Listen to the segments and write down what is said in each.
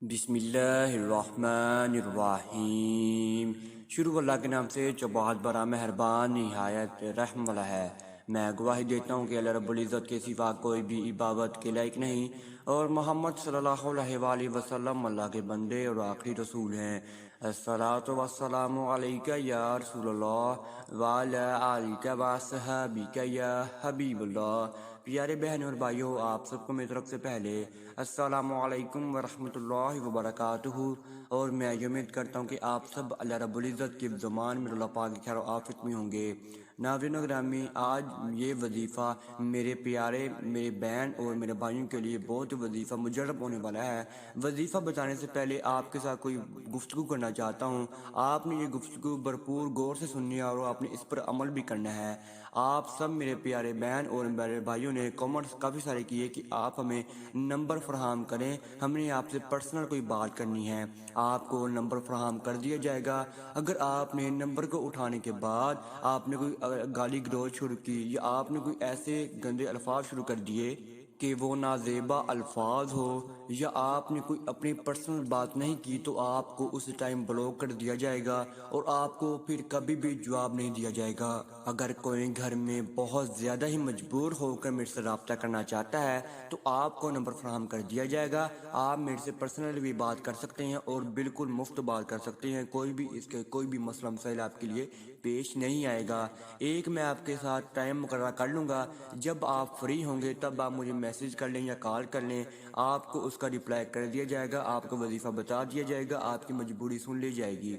بسم اللہ الرحمن الرحیم۔ شروع اللہ کے نام سے جو بہت بڑا مہربان نہایت رحم والا ہے۔ میں گواہی دیتا ہوں کہ اللہ رب العزت کے سوا کوئی بھی عبادت کے لائق نہیں، اور محمد صلی اللہ علیہ وآلہ وسلم اللہ کے بندے اور آخری رسول ہیں۔ الصلاۃ والسلام علیک یا رسول اللہ وعلی آلک وصحبک یا حبیب اللہ۔ پیارے بہن اور بھائیوں، آپ سب کو میری طرف سے پہلے السلام علیکم ورحمۃ اللہ وبرکاتہ، اور میں یہ امید کرتا ہوں کہ آپ سب اللہ رب العزت کی زمان میں اللہ پاک کی خیر و آفت میں ہوں گے۔ ناظرین و گرامی، آج یہ وظیفہ میرے پیارے میرے بہن اور میرے بھائیوں کے لیے بہت وظیفہ مجرب ہونے والا ہے۔ وظیفہ بتانے سے پہلے آپ کے ساتھ کوئی گفتگو کرنا چاہتا ہوں۔ آپ نے یہ گفتگو بھرپور غور سے سننی ہے اور آپ نے اس پر عمل بھی کرنا ہے۔ آپ سب میرے پیارے بہن اور میرے بھائیوں نے کامنٹس کافی سارے کیے کہ آپ ہمیں نمبر فراہم کریں، ہم نے آپ سے پرسنل کوئی بات کرنی ہے۔ آپ کو نمبر فراہم کر دیا جائے گا۔ اگر آپ نے نمبر کو اٹھانے کے بعد آپ نے کوئی گالی گلوچ شروع کی یا آپ نے کوئی ایسے گندے الفاظ شروع کر دیے کہ وہ نازیبا الفاظ ہو، یا آپ نے کوئی اپنی پرسنل بات نہیں کی، تو آپ کو اس ٹائم بلاک کر دیا جائے گا اور آپ کو پھر کبھی بھی جواب نہیں دیا جائے گا۔ اگر کوئی گھر میں بہت زیادہ ہی مجبور ہو کر میرے سے رابطہ کرنا چاہتا ہے تو آپ کو نمبر فراہم کر دیا جائے گا۔ آپ میرے سے پرسنل بھی بات کر سکتے ہیں اور بالکل مفت بات کر سکتے ہیں، کوئی بھی مسئلہ مسائل آپ کے لیے پیش نہیں آئے گا۔ ایک میں آپ کے ساتھ ٹائم مقررہ کر لوں گا، جب آپ فری ہوں گے تب آپ مجھے میسج کر لیں یا کال کر لیں، آپ کو اس کا رپلائی کر دیا جائے گا، آپ کو وظیفہ بتا دیا جائے گا، آپ کی مجبوری سن لی جائے گی۔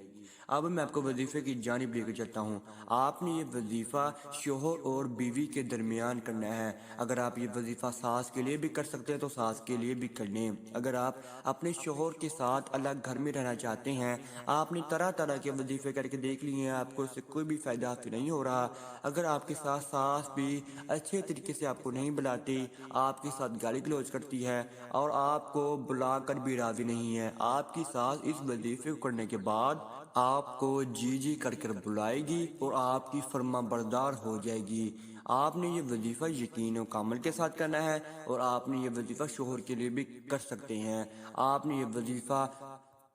اب میں آپ کو وظیفے کی جانب لے کے چلتا ہوں۔ آپ نے یہ وظیفہ شوہر اور بیوی کے درمیان کرنا ہے۔ اگر آپ یہ وظیفہ ساس کے لیے بھی کر سکتے ہیں تو ساس کے لیے بھی کر لیں۔ اگر آپ اپنے شوہر کے ساتھ الگ گھر میں رہنا چاہتے ہیں، آپ نے طرح طرح کے وظیفے کر کے دیکھ لیے ہیں، آپ کو اس سے کوئی بھی فائدہ حاصل نہیں ہو رہا، اگر آپ کے ساتھ ساس بھی اچھے طریقے سے آپ کو نہیں بلاتی، آپ کے ساتھ گالی گلوچ کرتی ہے اور آپ کو بلا کر بھی راضی نہیں ہے، آپ کی ساس اس وظیفے کو کرنے کے بعد آپ کو جی جی کر کر بلائے گی اور آپ کی فرما بردار ہو جائے گی۔ آپ نے یہ وظیفہ یقین و کامل کے ساتھ کرنا ہے، اور آپ نے یہ وظیفہ شوہر کے لیے بھی کر سکتے ہیں۔ آپ نے یہ وظیفہ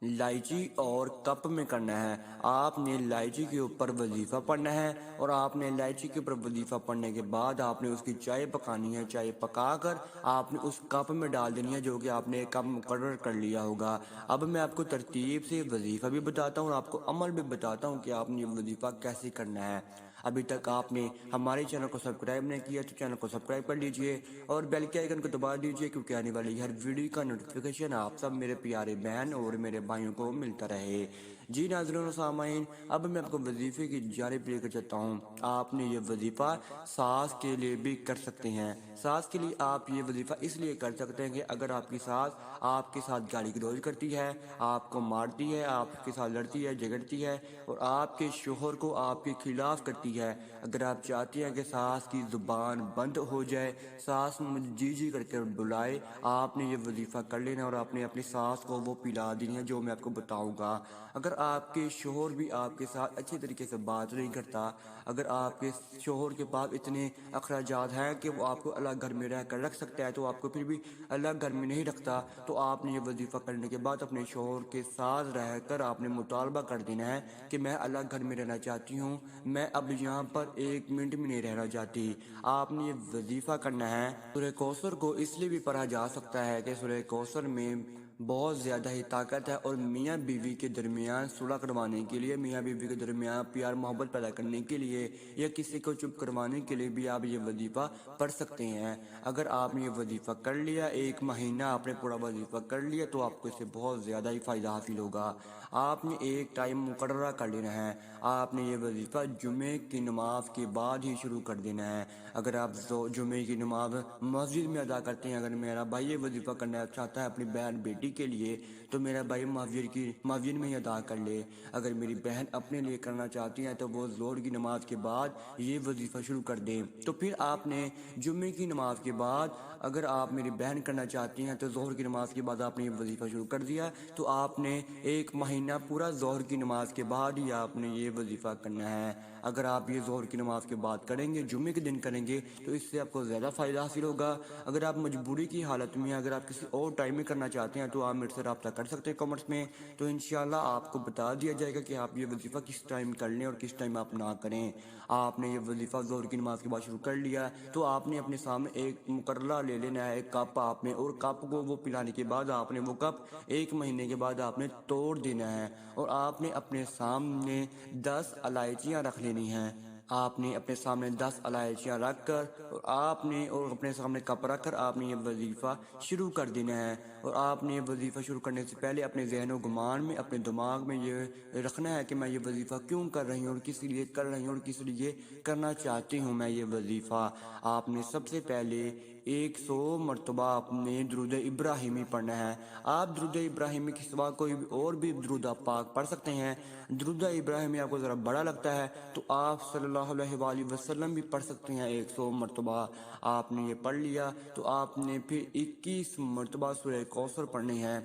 الائچی اور کپ میں کرنا ہے۔ آپ نے الائچی کے اوپر وظیفہ پڑھنا ہے، اور آپ نے الائچی کے اوپر وظیفہ پڑھنے کے بعد آپ نے اس کی چائے پکانی ہے، چائے پکا کر آپ نے اس کپ میں ڈال دینی ہے جو کہ آپ نے کپ مقرر کر لیا ہوگا۔ اب میں آپ کو ترتیب سے وظیفہ بھی بتاتا ہوں اور آپ کو عمل بھی بتاتا ہوں کہ آپ نے یہ وظیفہ کیسے کرنا ہے۔ ابھی تک آپ نے ہمارے چینل کو سبسکرائب نہیں کیا تو چینل کو سبسکرائب کر لیجئے اور بیل کے آئیکن کو دبا دیجئے، کیونکہ آنے والی ہر ویڈیو کا نوٹیفیکیشن آپ سب میرے پیارے بہن اور میرے بھائیوں کو ملتا رہے۔ جی ناظرین و سامعین، اب میں آپ کو وظیفے کی جانب لے کر چلتا ہوں۔ آپ نے یہ وظیفہ ساس کے لیے بھی کر سکتے ہیں۔ ساس کے لیے آپ یہ وظیفہ اس لیے کر سکتے ہیں کہ اگر آپ کی ساس آپ کے ساتھ گالی گلوچ کرتی ہے، آپ کو مارتی ہے، آپ کے ساتھ لڑتی ہے، جھگڑتی ہے اور آپ کے شوہر کو آپ کے خلاف کرتی ہے، اگر آپ چاہتی ہیں کہ ساس کی زبان بند ہو جائے، ساس مجھے جی جی کر کے بلائے، آپ نے یہ وظیفہ کر لینا اور آپ نے اپنی ساس کو وہ پلا دینی ہے جو میں آپ کو بتاؤں گا۔ اگر آپ کے شوہر بھی آپ کے ساتھ اچھے طریقے سے بات نہیں کرتا، اگر آپ کے شوہر کے پاس اتنے اخراجات ہیں کہ وہ آپ کو الگ گھر میں رہ کر رکھ سکتا ہے تو آپ کو پھر بھی الگ گھر میں نہیں رکھتا، تو آپ نے یہ وظیفہ کرنے کے بعد اپنے شوہر کے ساتھ رہ کر آپ نے مطالبہ کر دینا ہے کہ میں الگ گھر میں رہنا چاہتی ہوں، میں اب یہاں پر ایک منٹ میں نہیں رہنا چاہتی۔ آپ نے یہ وظیفہ کرنا ہے۔ سورہ کوثر کو اس لیے بھی پڑھا جا سکتا ہے کہ سورہ کوثر میں بہت زیادہ ہی طاقت ہے، اور میاں بیوی کے درمیان صلح کروانے کے لیے، میاں بیوی کے درمیان پیار محبت پیدا کرنے کے لیے یا کسی کو چپ کروانے کے لیے بھی آپ یہ وظیفہ پڑھ سکتے ہیں۔ اگر آپ نے یہ وظیفہ کر لیا، ایک مہینہ آپ نے پورا وظیفہ کر لیا، تو آپ کو اس سے بہت زیادہ ہی فائدہ حاصل ہوگا۔ آپ نے ایک ٹائم مقررہ کر لینا ہے۔ آپ نے یہ وظیفہ جمعے کی نماز کے بعد ہی شروع کر دینا ہے۔ اگر آپ جمعے کی نماز مسجد میں ادا کرتے ہیں، اگر میرا بھائی یہ وظیفہ کرنا چاہتا ہے اپنی بہن بیٹی کے لیے، تو میرا بھائی مسجد میں ہی ادا کر لے۔ اگر میری بہن اپنے لیے کرنا چاہتی ہیں تو وہ ظہر کی نماز کے بعد یہ وظیفہ شروع کر دیں۔ تو پھر آپ نے جمعے کی نماز کے بعد، اگر آپ میری بہن کرنا چاہتی ہیں تو ظہر کی نماز کے بعد آپ نے یہ وظیفہ شروع کر دیا، تو آپ نے ایک مہینہ پورا ظہر کی نماز کے بعد ہی آپ نے یہ وظیفہ کرنا ہے۔ اگر آپ یہ ظہر کی نماز کے بعد کریں گے، جمعے کے دن کریں گے، تو اس سے آپ کو زیادہ فائدہ حاصل ہوگا۔ اگر آپ مجبوری کی حالت میں، اگر آپ کسی اور ٹائم میں کرنا چاہتے ہیں تو آپ میرے سے رابطہ کر سکتے ہیں کامنٹس میں، تو انشاءاللہ آپ کو بتا دیا جائے گا کہ آپ یہ وظیفہ کس ٹائم کر لیں اور کس ٹائم آپ نہ کریں۔ آپ نے یہ وظیفہ ظہر کی نماز کے بعد شروع کر لیا تو آپ نے اپنے سامنے ایک مقررہ لے لینا ہے، ایک کپ آپ نے، اور کپ کو وہ پلانے کے بعد آپ نے وہ کپ 1 مہینے کے بعد آپ نے توڑ دینا ہے، اور آپ نے اپنے سامنے 10 الائچیاں رکھ لینی ہیں۔ آپ نے اپنے سامنے 10 الائچیاں رکھ کر اور اپنے سامنے کپ رکھ کر آپ نے یہ وظیفہ شروع کر دینا ہے۔ اور آپ نے یہ وظیفہ شروع کرنے سے پہلے اپنے ذہن و گمان میں، اپنے دماغ میں یہ رکھنا ہے کہ میں یہ وظیفہ کیوں کر رہی ہوں اور کس لیے کر رہی ہوں اور کس لیے کرنا چاہتی ہوں میں یہ وظیفہ۔ آپ نے سب سے پہلے 100 مرتبہ آپ نے درود ابراہیمی پڑھنا ہے۔ آپ درود ابراہیمی کے سوا کوئی اور بھی درود پاک پڑھ سکتے ہیں۔ درود ابراہیمی آپ کو ذرا بڑا لگتا ہے تو آپ صلی اللہ علیہ وآلہ وسلم بھی پڑھ سکتے ہیں 100 مرتبہ۔ آپ نے یہ پڑھ لیا تو آپ نے پھر 21 مرتبہ سورہ کوثر پڑھنی ہے۔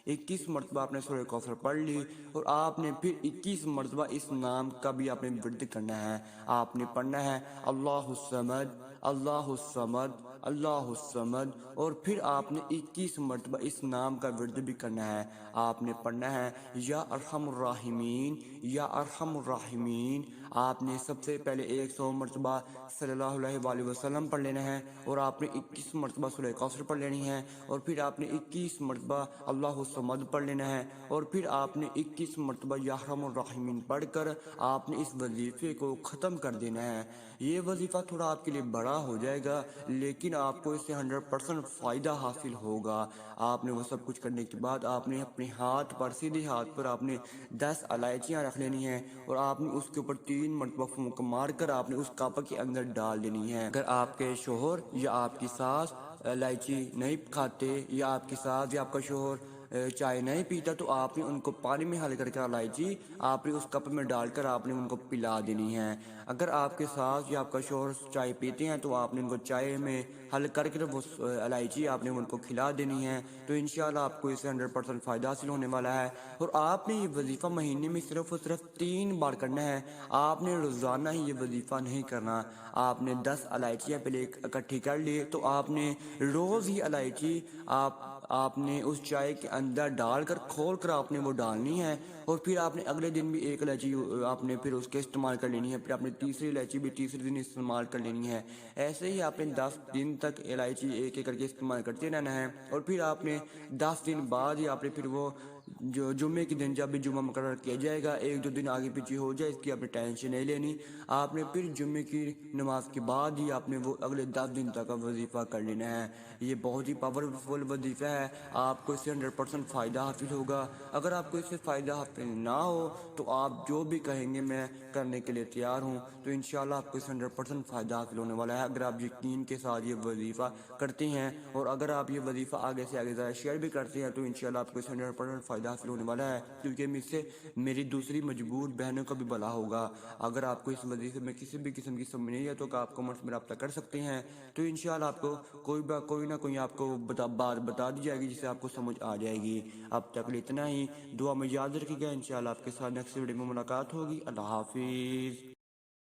21 مرتبہ آپ نے سورہ کوثر پڑھ لی، اور آپ نے پھر 21 مرتبہ اس نام کا بھی آپ نے ورد کرنا ہے۔ آپ نے پڑھنا ہے اللہ الصمد اللہ الصمد اللہ الصمد، اور پھر آپ نے 21 مرتبہ اس نام کا ورد بھی کرنا ہے۔ آپ نے پڑھنا ہے یا ارحم الراحمین یا ارحم الراحمین۔ آپ نے سب سے پہلے 100 مرتبہ صلی اللہ علیہ وآلہ وسلم پڑھ لینا ہے، اور آپ نے 21 مرتبہ سورہ کوثر پڑھ لینی ہے، اور پھر آپ نے 21 مرتبہ اللہ الصمد پڑھ لینا ہے، اور پھر آپ نے 21 مرتبہ یا ارحم الراحمین پڑھ کر آپ نے اس وظیفے کو ختم کر دینا ہے۔ یہ وظیفہ تھوڑا آپ کے لیے بڑا ہو جائے گا، لیکن آپ کو اس سے 100% فائدہ حاصل ہوگا۔ آپ نے وہ سب کچھ کرنے کے بعد آپ نے اپنے ہاتھ پر، سیدھے ہاتھ پر آپ نے 10 الائچیاں رکھ لینی ہیں، اور آپ نے اس کے اوپر 3 مرتبہ پھونک مار کر آپ نے اس کپ کے اندر ڈال دینی ہے۔ اگر آپ کے شوہر یا آپ کی ساس الائچی نہیں کھاتے، یا آپ کی ساس یا آپ کا شوہر چائے نہیں پیتا، تو آپ نے ان کو پانی میں حل کر کے الائچی آپ نے اس کپ میں ڈال کر آپ نے ان کو پلا دینی ہے۔ اگر آپ کے ساس یا آپ کا شوہر چائے پیتے ہیں تو آپ نے ان کو چائے میں حل کر کے وہ الائچی آپ نے ان کو کھلا دینی ہے، تو انشاءاللہ آپ کو اس سے 100% فائدہ حاصل ہونے والا ہے۔ اور آپ نے یہ وظیفہ مہینے میں صرف اور صرف 3 بار کرنا ہے۔ آپ نے روزانہ ہی یہ وظیفہ نہیں کرنا۔ آپ نے 10 الائچیاں پہلے اکٹھی کر لی، تو آپ نے روز ہی الائچی آپ نے اس چائے کے اندر ڈال کر کھول کر آپ نے وہ ڈالنی ہے، اور پھر آپ نے اگلے دن بھی 1 الائچی آپ نے پھر اس کے استعمال کر لینی ہے، پھر آپ نے تیسری الائچی بھی تیسرے دن استعمال کر لینی ہے۔ ایسے ہی آپ نے 10 دن تک الائچی ایک ایک کر کے استعمال کرتے رہنا ہے، اور پھر آپ نے 10 دن بعد ہی آپ نے پھر وہ جو جمعے کے دن، جب بھی جمعہ مقرر کیا جائے گا، 1-2 دن آگے پیچھے ہو جائے، اس کی آپ نے ٹینشن نہیں لینی۔ آپ نے پھر جمعے کی نماز کے بعد ہی آپ نے وہ اگلے 10 دن تک کا وظیفہ کر لینا ہے۔ یہ بہت ہی پاورفل وظیفہ ہے، آپ کو اس سے 100% فائدہ حاصل ہوگا۔ اگر آپ کو اس سے فائدہ حاصل نہ ہو تو آپ جو بھی کہیں گے میں کرنے کے لیے تیار ہوں، تو انشاءاللہ آپ کو اس سے 100% فائدہ حاصل ہونے والا ہے اگر آپ یقین کے ساتھ یہ وظیفہ کرتے ہیں، اور اگر آپ یہ وظیفہ آگے سے آگے زیادہ شیئر بھی کرتے ہیں تو انشاءاللہ آپ کو اس سے 100% فائدہ حاصل ہونے والا ہے، کیونکہ اس سے میری دوسری مجبور بہنوں کا بھی بھلا ہوگا۔ اگر آپ کو اس وظیفے میں کسی بھی قسم کی سمجھ نہیں ہے تو آپ کمنٹس میں رابطہ کر سکتے ہیں، تو انشاءاللہ آپ کو کوئی نہ کوئی آپ کو بات بتا دی جائے گی جس سے آپ کو سمجھ آ جائے گی۔ اب تک اتنا ہی، دعا میں یاد رکھیے گا، انشاءاللہ آپ کے ساتھ نیکسٹ ویڈیو میں ملاقات ہوگی۔ اللہ حافظ۔